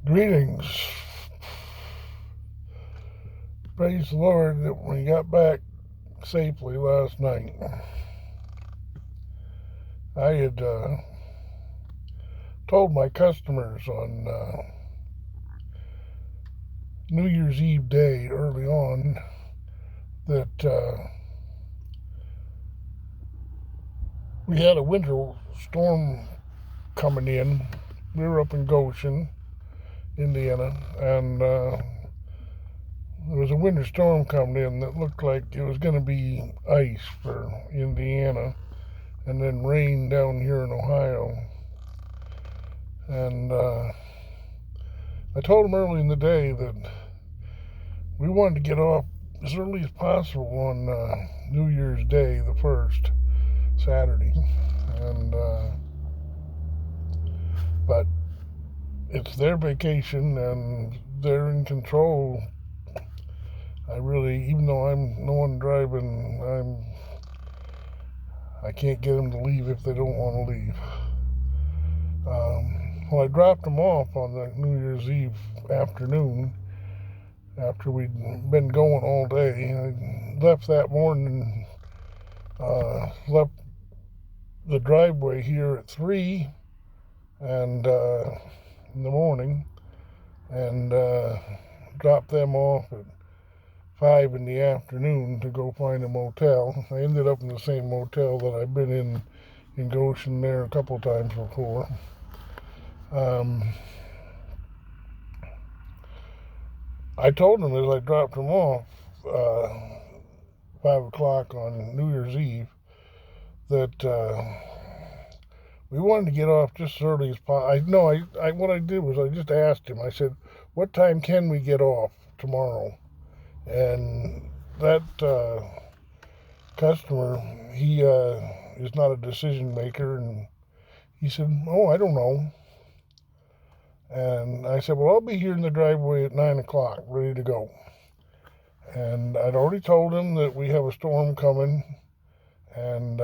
Greetings. Praise the Lord that we got back safely last night. I had told my customers on New Year's Eve day early on that we had a winter storm coming in. We were up in Goshen, Indiana, and there was a winter storm coming in that looked like it was going to be ice for Indiana and then rain down here in Ohio. And I told them early in the day that we wanted to get off as early as possible on New Year's Day, the 1st, Saturday. And but it's their vacation and they're in control. Even though I'm the one driving, I can't get them to leave if they don't want to leave. Well, I dropped them off on the New Year's Eve afternoon after we'd been going all day. I left that morning, left the driveway here at 3 and in the morning, and dropped them off at 5 in the afternoon to go find a motel. I ended up in the same motel that I've been in Goshen there a couple of times before. I told them as I dropped them off 5 o'clock on New Year's Eve that we wanted to get off just as early as possible. What I did was I just asked him. I said, "What time can we get off tomorrow?" And that customer, he is not a decision maker, and he said, "Oh, I don't know." And I said, "Well, I'll be here in the driveway at 9 o'clock, ready to go." And I'd already told him that we have a storm coming, and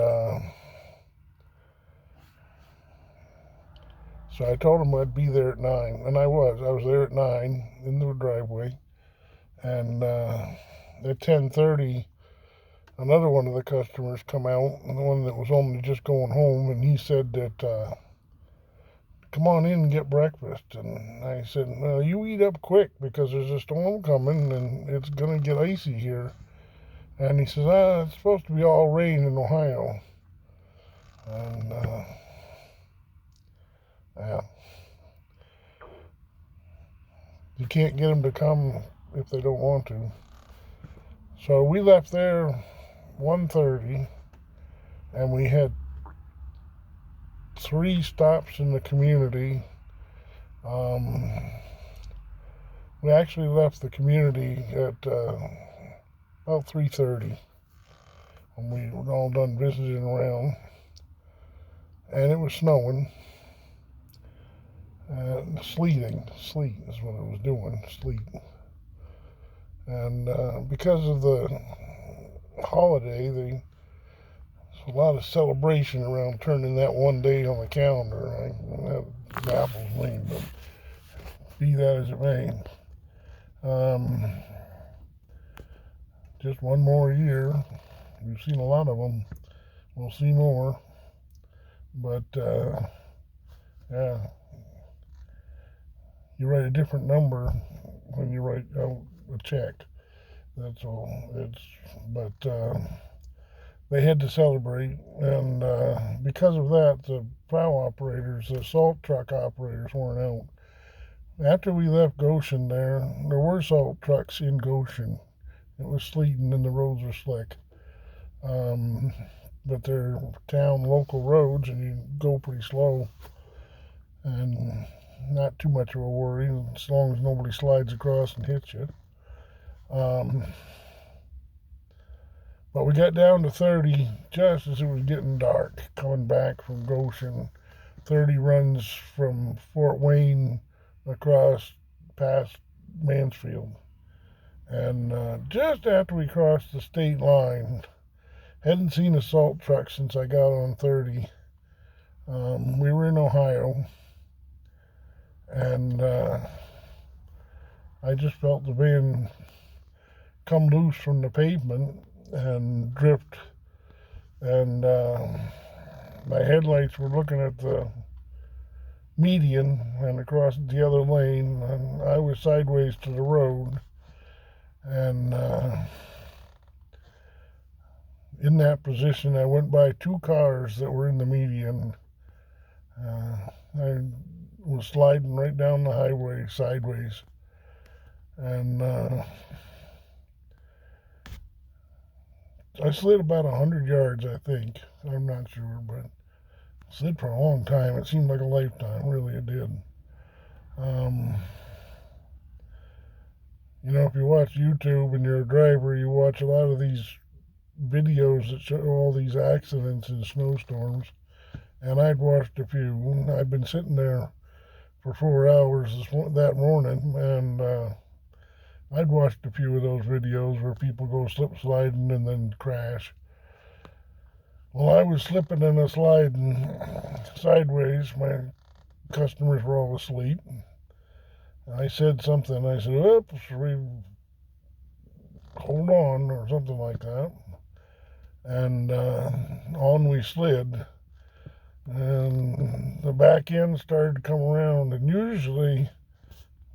so I told him I'd be there at 9, and I was there at 9 in the driveway. And at 10:30, another one of the customers come out, the one that was only just going home, and he said that, "Come on in and get breakfast." And I said, "Well, you eat up quick because there's a storm coming and it's going to get icy here." And he says, "It's supposed to be all rain in Ohio." And yeah, you can't get them to come if they don't want to. So we left there 1:30, and we had 3 stops in the community. We actually left the community at about 3:30 when we were all done visiting around, and it was snowing and sleeting. Sleet is what it was doing, sleet. And because of the holiday, there's a lot of celebration around turning that one day on the calendar. That baffles me, but be that as it may. Just one more year. We've seen a lot of them. We'll see more. But yeah, you write a different number when you write out a check. That's all. But they had to celebrate, and because of that, the plow operators, the salt truck operators, weren't out. After we left Goshen, there were salt trucks in Goshen. It was sleeting and the roads were slick. But they're town local roads, and you go pretty slow, and not too much of a worry as long as nobody slides across and hits you. But we got down to 30 just as it was getting dark, coming back from Goshen. 30 runs from Fort Wayne across past Mansfield. And just after we crossed the state line, hadn't seen a salt truck since I got on 30. We were in Ohio, and I just felt the van come loose from the pavement and drift, and my headlights were looking at the median and across the other lane, and I was sideways to the road, and in that position I went by two cars that were in the median. I was sliding right down the highway sideways, and I slid about 100 yards, I think. I'm not sure, but slid for a long time. It seemed like a lifetime. Really, it did. If you watch YouTube and you're a driver, you watch a lot of these videos that show all these accidents in snowstorms. And I'd watched a few. I'd been sitting there for 4 hours that morning, and I'd watched a few of those videos where people go slip sliding and then crash. Well, I was slipping and sliding sideways. My customers were all asleep. I said something. I said, "Oops, hold on," or something like that. And on we slid. And the back end started to come around. And usually,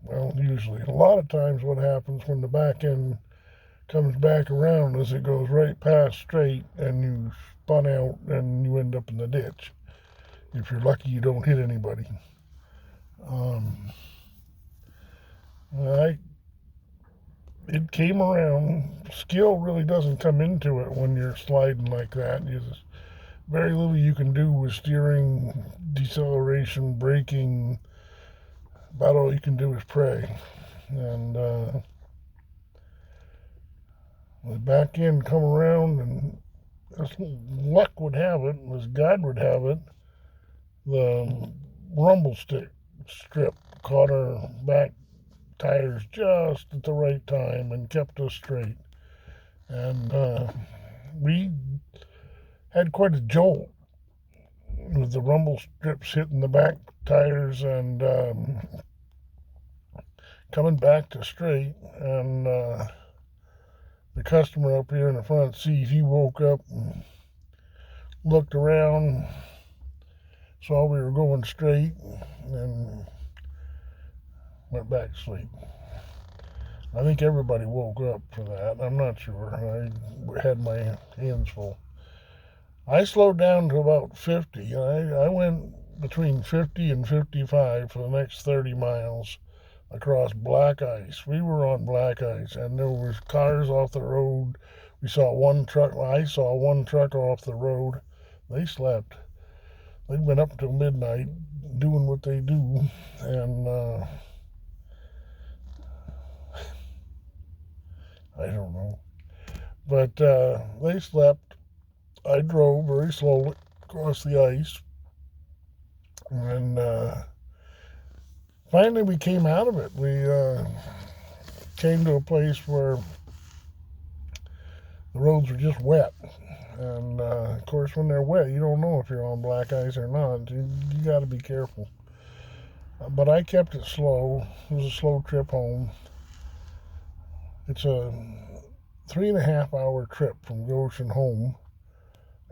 a lot of times what happens when the back end comes back around is it goes right past straight and you spun out and you end up in the ditch. If you're lucky, you don't hit anybody. It came around. Skill really doesn't come into it when you're sliding like that. Very little you can do with steering, deceleration, braking. About all you can do is pray. And the back end come around, and as luck would have it, as God would have it, the rumble strip caught our back tires just at the right time and kept us straight. And we had quite a jolt with the rumble strips hitting the back tires and coming back to straight. And the customer up here in the front seat, he woke up and looked around, saw we were going straight, and went back to sleep. I think everybody woke up for that. I'm not sure. I had my hands full. I slowed down to about 50. I went between 50 and 55 for the next 30 miles across black ice. We were on black ice, and there was cars off the road. I saw one truck off the road. They slept. They'd been up until midnight doing what they do, and I don't know. But they slept. I drove very slowly across the ice. And finally we came out of it. We came to a place where the roads were just wet. And of course, when they're wet, you don't know if you're on black ice or not. You got to be careful. But I kept it slow. It was a slow trip home. It's a 3.5 hour trip from Goshen home.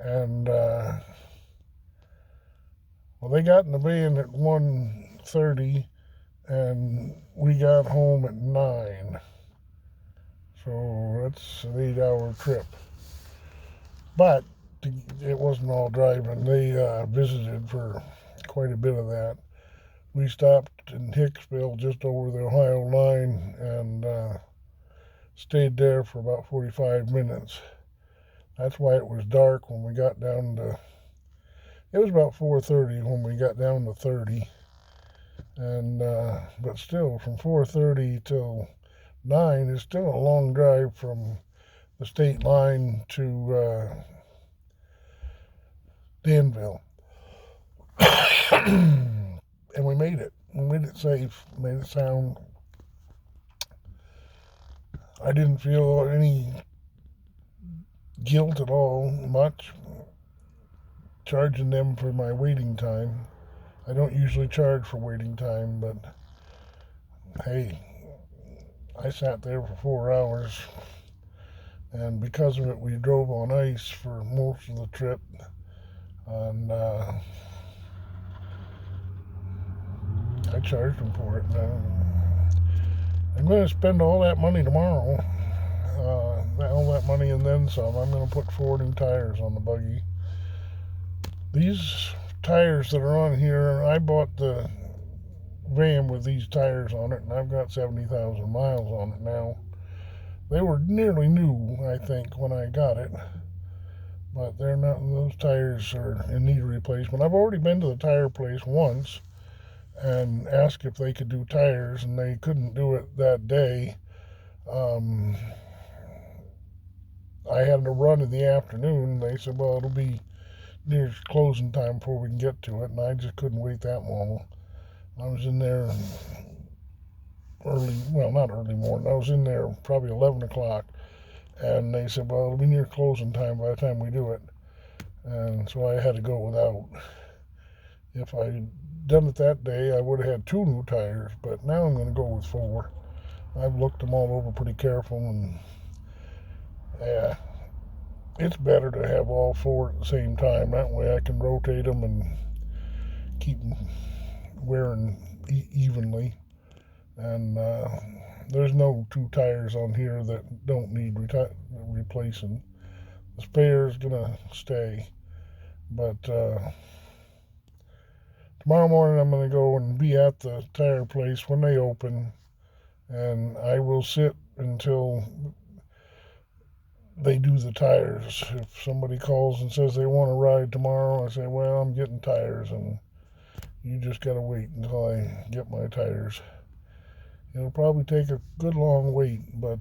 And they got in the van at 1:30, and we got home at 9. So that's an 8-hour trip. But it wasn't all driving. They visited for quite a bit of that. We stopped in Hicksville, just over the Ohio line, and stayed there for about 45 minutes. That's why it was dark when we got down to, it was about 4:30 when we got down to 30. And, but still, from 4:30 till 9 is still a long drive from the state line to Danville. And we made it. We made it safe, made it sound. I didn't feel any guilt at all, much, charging them for my waiting time. I don't usually charge for waiting time, but hey, I sat there for 4 hours, and because of it, we drove on ice for most of the trip. And I charged them for it. I'm going to spend all that money tomorrow. All that money and then some. I'm going to put 4 new tires on the buggy. These tires that are on here, I bought the van with these tires on it, and I've got 70,000 miles on it now. They were nearly new, I think, when I got it, but they're not. Those tires are in need of replacement. I've already been to the tire place once and asked if they could do tires, and they couldn't do it that day. I had to run in the afternoon. They said, well, it'll be near closing time before we can get to it, and I just couldn't wait that long. I was in there not early morning. I was in there probably 11 o'clock, and they said, well, it'll be near closing time by the time we do it. And so I had to go without. If I'd done it that day, I would have had 2 new tires, but now I'm going to go with 4. I've looked them all over pretty careful, and yeah, it's better to have all 4 at the same time. That way I can rotate them and keep them wearing evenly. And there's no 2 tires on here that don't need replacing. The spare's gonna stay, but tomorrow morning I'm gonna go and be at the tire place when they open, and I will sit until they do the tires. If somebody calls and says they want to ride tomorrow, I say, well, I'm getting tires, and you just gotta wait until I get my tires. It'll probably take a good long wait, but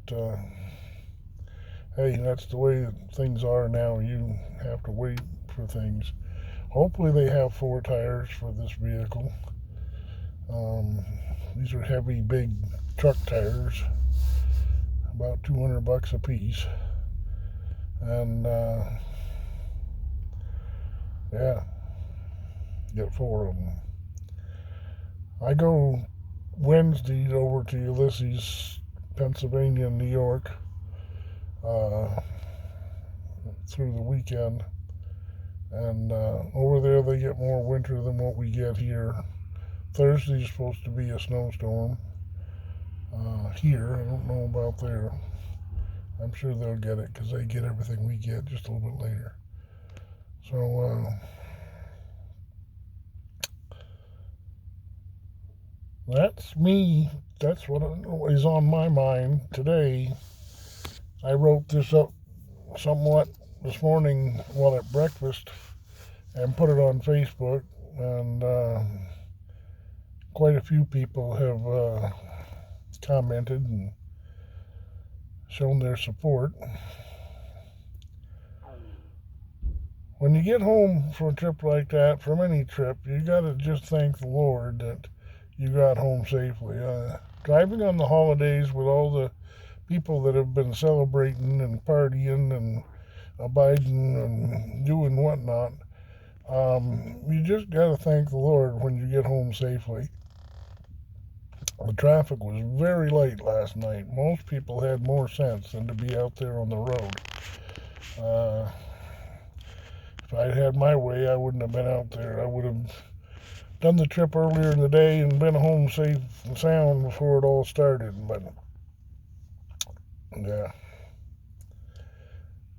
hey, that's the way things are now. You have to wait for things. Hopefully they have 4 tires for this vehicle. These are heavy, big truck tires, about $200 a piece. And yeah, get 4 of them. I go Wednesday over to Ulysses, Pennsylvania, and New York through the weekend. And over there they get more winter than what we get here. Thursday is supposed to be a snowstorm here. I don't know about there. I'm sure they'll get it because they get everything we get just a little bit later. So that's me. That's what is on my mind today. I wrote this up somewhat this morning while at breakfast and put it on Facebook, and quite a few people have commented and shown their support. When you get home from a trip like that, from any trip, you got to just thank the Lord that you got home safely. Driving on the holidays with all the people that have been celebrating and partying and abiding and doing whatnot, you just got to thank the Lord when you get home safely. The traffic was very light last night. Most people had more sense than to be out there on the road. If I'd had my way, I wouldn't have been out there. I would have done the trip earlier in the day and been home safe and sound before it all started. But yeah,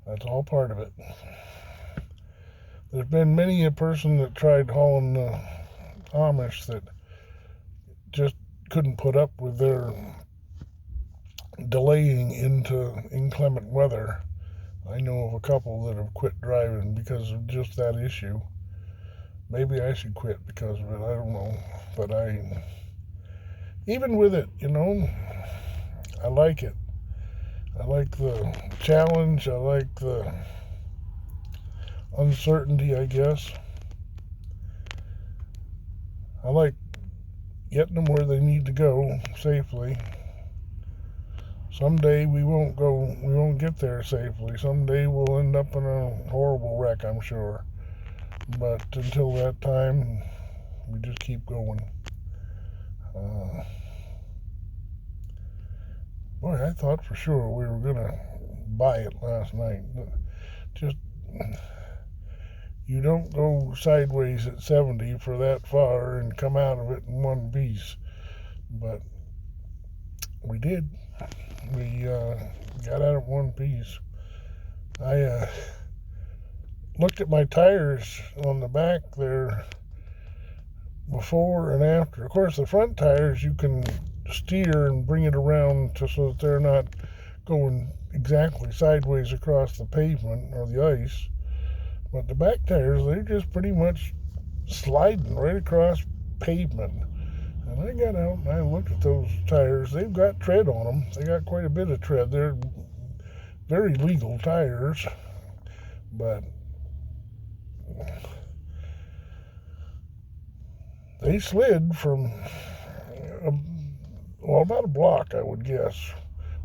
that's all part of it. There's been many a person that tried hauling the Amish that just couldn't put up with their delaying into inclement weather. I know of a couple that have quit driving because of just that issue. Maybe I should quit because of it. I don't know. But even with it, I like it. I like the challenge. I like the uncertainty, I guess. I like getting them where they need to go safely. Someday we won't get there safely. Someday we'll end up in a horrible wreck, I'm sure. But until that time, we just keep going. Boy, I thought for sure we were going to buy it last night. Just, you don't go sideways at 70 for that far and come out of it in one piece. But we did. We got out of one piece. I looked at my tires on the back there before and after. Of course, the front tires you can steer and bring it around so that they're not going exactly sideways across the pavement or the ice. But the back tires, they're just pretty much sliding right across pavement. And I got out and I looked at those tires. They've got tread on them. They got quite a bit of tread. They're very legal tires. But they slid from, about a block, I would guess.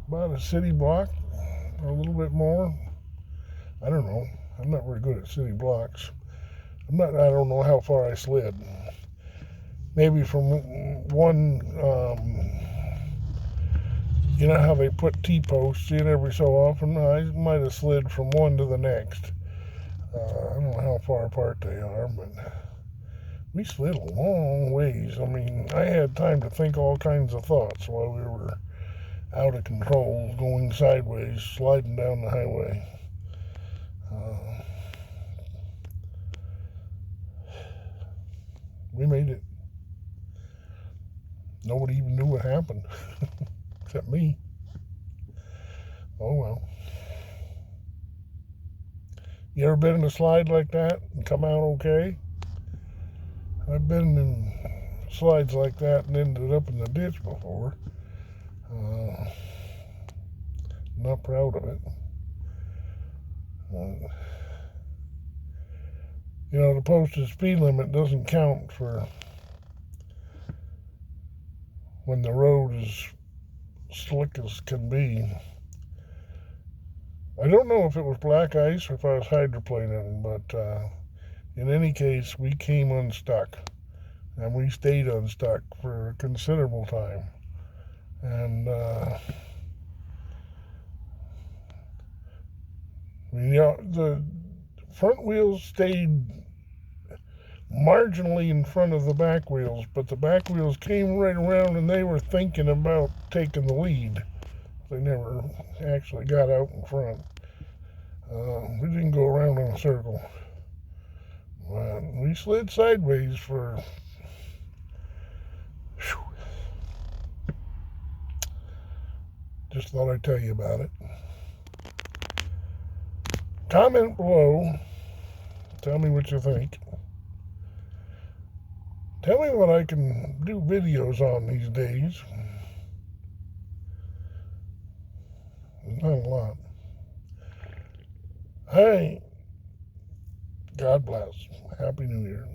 About a city block, or a little bit more. I don't know. I'm not very good at city blocks. I don't know how far I slid. Maybe from one, you know how they put T-posts in every so often? I might have slid from one to the next. I don't know how far apart they are, but we slid a long ways. I mean, I had time to think all kinds of thoughts while we were out of control, going sideways, sliding down the highway. We made it. Nobody even knew what happened, except me. Oh well. You ever been in a slide like that and come out okay? I've been in slides like that and ended up in the ditch before. Not proud of it. You know, the posted speed limit doesn't count for when the road is slick as can be. I don't know if it was black ice or if I was hydroplaning, but in any case, we came unstuck. And we stayed unstuck for a considerable time. And the front wheels stayed marginally in front of the back wheels, but the back wheels came right around and they were thinking about taking the lead. They never actually got out in front. We didn't go around in a circle. But we slid sideways for... Just thought I'd tell you about it. Comment below. Tell me what you think. Tell me what I can do videos on these days. Not a lot. Hey, God bless. Happy New Year.